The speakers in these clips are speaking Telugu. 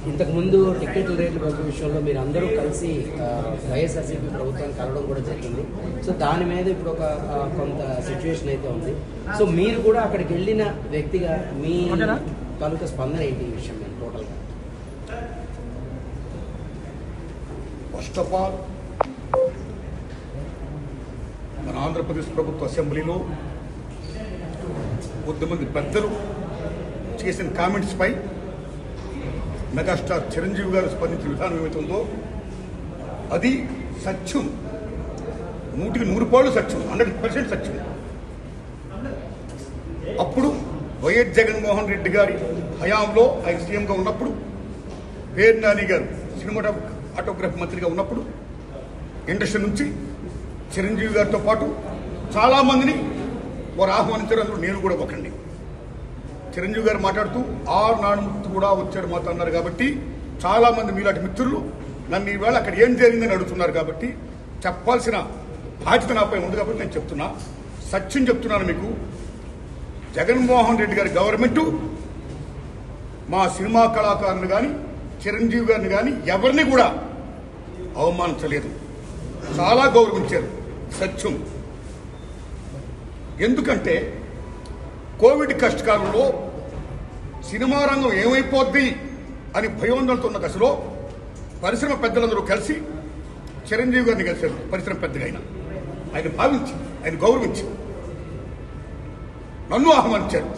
ఇంతకుముందు టికెట్ల రేట్ల పెంపు విషయంలో మీరు అందరూ కలిసి వైఎస్ఆర్సీపీ ప్రభుత్వాన్ని కలవడం కూడా జరిగింది. సో దాని మీద ఇప్పుడు ఒక కొంత సిచ్యువేషన్ అయితే ఉంది. సో మీరు కూడా అక్కడికి వెళ్ళిన వ్యక్తిగా మీ తాలూకా స్పందన ఏంటి ఈ విషయం మీద టోటల్గా? ఫస్ట్ ఆఫ్ ఆల్ మన ఆంధ్రప్రదేశ్ ప్రభుత్వ అసెంబ్లీలో కొద్దిమంది పెద్దలు చేసిన కామెంట్స్ పై మెగాస్టార్ చిరంజీవి గారు స్పందించిన విధానం ఏమవుతుందో అది సత్యం, 100% సత్యం, 100% సత్యం. అప్పుడు వైఎస్ జగన్మోహన్ రెడ్డి గారి హయాంలో ఆయన సీఎంగా ఉన్నప్పుడు, పేరు నాని గారు సినిమాటోగ్రఫీ మంత్రిగా ఉన్నప్పుడు ఇండస్ట్రీ నుంచి చిరంజీవి గారితో పాటు చాలామందిని వారు ఆహ్వానించారు. అందులో నేను కూడా ఒకండి. చిరంజీవి గారు మాట్లాడుతూ నానుమూర్తి కూడా వచ్చాడు మాతో అన్నారు. కాబట్టి చాలామంది మీలాంటి మిత్రులు నన్ను ఈవేళ అక్కడ ఏం జరిగిందని అడుగుతున్నారు. కాబట్టి చెప్పాల్సిన బాధ్యత నాపై ఉంది. కాబట్టి నేను చెప్తున్నా, సత్యం చెప్తున్నాను మీకు. జగన్మోహన్ రెడ్డి గారి గవర్నమెంటు మా సినిమా కళాకారులు కానీ చిరంజీవి గారిని కానీ ఎవరిని కూడా అవమానించలేదు, చాలా గౌరవించారు. సత్యం. ఎందుకంటే కోవిడ్ కష్టకాలంలో సినిమా రంగం ఏమైపోద్ది అని భయోందనతో ఉన్న దశలో పరిశ్రమ పెద్దలందరూ కలిసి చిరంజీవి గారిని కలిశారు. పరిశ్రమ పెద్దగా ఆయన భావించి, ఆయన గౌరవించి నన్ను ఆహ్వానించారు.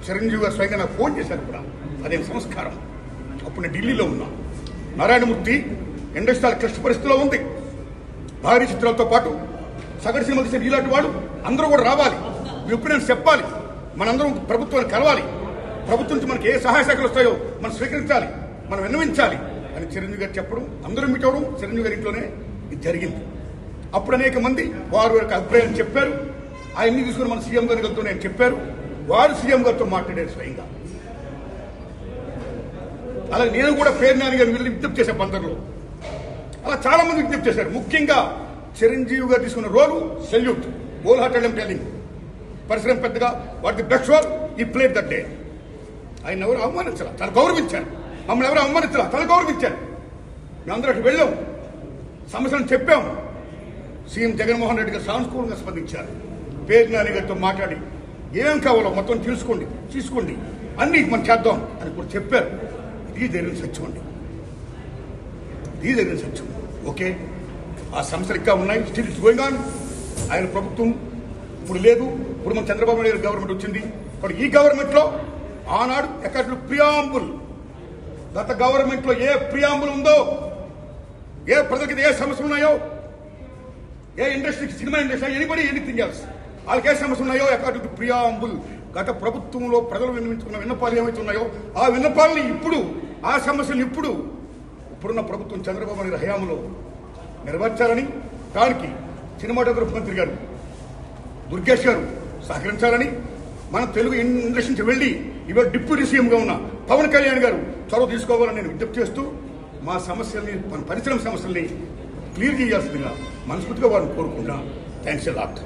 చిరంజీవి గారు స్వయంగా నాకు ఫోన్ చేశారు కూడా. అదేం సంస్కారం. అప్పుడు నేను ఢిల్లీలో ఉన్నా. నారాయణమూర్తి ఇండస్ట్రీ క్లిష్ట పరిస్థితిలో ఉంది. భారీ చిత్రాలతో పాటు సగటు సినిమా తీసిన ఇలాంటి వాడు అందరూ కూడా రావాలి, మీ ఒపీనియన్స్ చెప్పాలి, మనందరం ప్రభుత్వాన్ని కలవాలి, ప్రభుత్వం నుంచి మనకి ఏ సహాయ శాఖలు వస్తాయో మనం స్వీకరించాలి, మనం విన్నవించాలి అని చిరంజీవి గారు చెప్పడం, అందరూ మీట్ అవ్వడం చిరంజీవి గారి ఇంట్లోనే ఇది జరిగింది. అప్పుడు అనేక మంది వారి యొక్క అభిప్రాయం చెప్పారు. ఆయన్ని తీసుకుని మన సీఎం గారి గారితో నేను చెప్పారు. వారు సీఎం గారితో మాట్లాడారు స్వయంగా. అలా నేను కూడా పేరు నాని గారిని వెళ్ళి విజ్ఞప్తి చేశాను బందర్లో. అలా చాలా మంది విజ్ఞప్తి చేశారు. ముఖ్యంగా చిరంజీవి గారు తీసుకున్న రోలు సెల్యూట్, హోల్ హార్టెడ్ టెలింగ్. పరిశ్రమ పెద్దగా వాటి బెస్ట్ రోల్ ఈ ప్లేట్ దట్ డే. ఆయన ఎవరు అవమానించాల, తను గౌరవించారు. మమ్మల్ని ఎవరు అవమానించాల, తను గౌరవించారు. మేమందరూ అక్కడికి వెళ్ళాం, సమస్యలను చెప్పాం. సీఎం జగన్మోహన్ రెడ్డి గారు సానుకూలంగా స్పందించారు. పేరు నాని గారితో మాట్లాడి ఏమేం కావాలో మొత్తం తీసుకోండి, అన్ని మనం చేద్దాం అని కూడా చెప్పారు. ఇది జరిగిన సత్యం అండి, ఇది జరిగిన సత్యం. ఓకే, ఆ సమస్యలు ఇంకా ఉన్నాయి, స్టిల్ ఇట్స్ గోయింగ్ ఆన్. ఆయన ప్రభుత్వం ఇప్పుడు లేదు. ఇప్పుడు మన చంద్రబాబు నాయుడు గవర్నమెంట్ వచ్చింది. ఇప్పుడు ఈ గవర్నమెంట్ లో ఆనాడు ఎక్కడ ప్రియాంబుల్, గత గవర్నమెంట్ లో ఏ ప్రియాంబుల్ ఉందో, ఏ ప్రజలకి ఏ సమస్యలు ఉన్నాయో, ఏ ఇండస్ట్రీకి, cinema industry, anybody anything else, వాళ్ళకి ఏ సమస్యలు ఉన్నాయో అకార్డింగ్ టు ప్రియాంబుల్ గత ప్రభుత్వంలో ప్రజలు విన్నవించుకున్న విన్నపాలు ఏమైతే ఉన్నాయో ఆ విన్నపాలని ఇప్పుడు, ఆ సమస్యలు ఇప్పుడున్న ప్రభుత్వం చంద్రబాబు నాయుడు హయాంలో నెరవేర్చాలని, దానికి సినిమాటోగ్రఫీ మంత్రి గారు దుర్గేష్ గారు సహకరించాలని, మన తెలుగు ఇండస్ట్రీ నుంచి వెళ్లి ఇవాళ డిప్యూటీ సీఎంగా ఉన్న పవన్ కళ్యాణ్ గారు చొరవ తీసుకోవాలని నేను విజ్ఞప్తి చేస్తూ మా సమస్యల్ని, మన పరిశ్రమ సమస్యల్ని క్లియర్ చేయాల్సిందిగా మనస్ఫూర్తిగా వారిని కోరుకుంటున్నాం. Thanks a lot.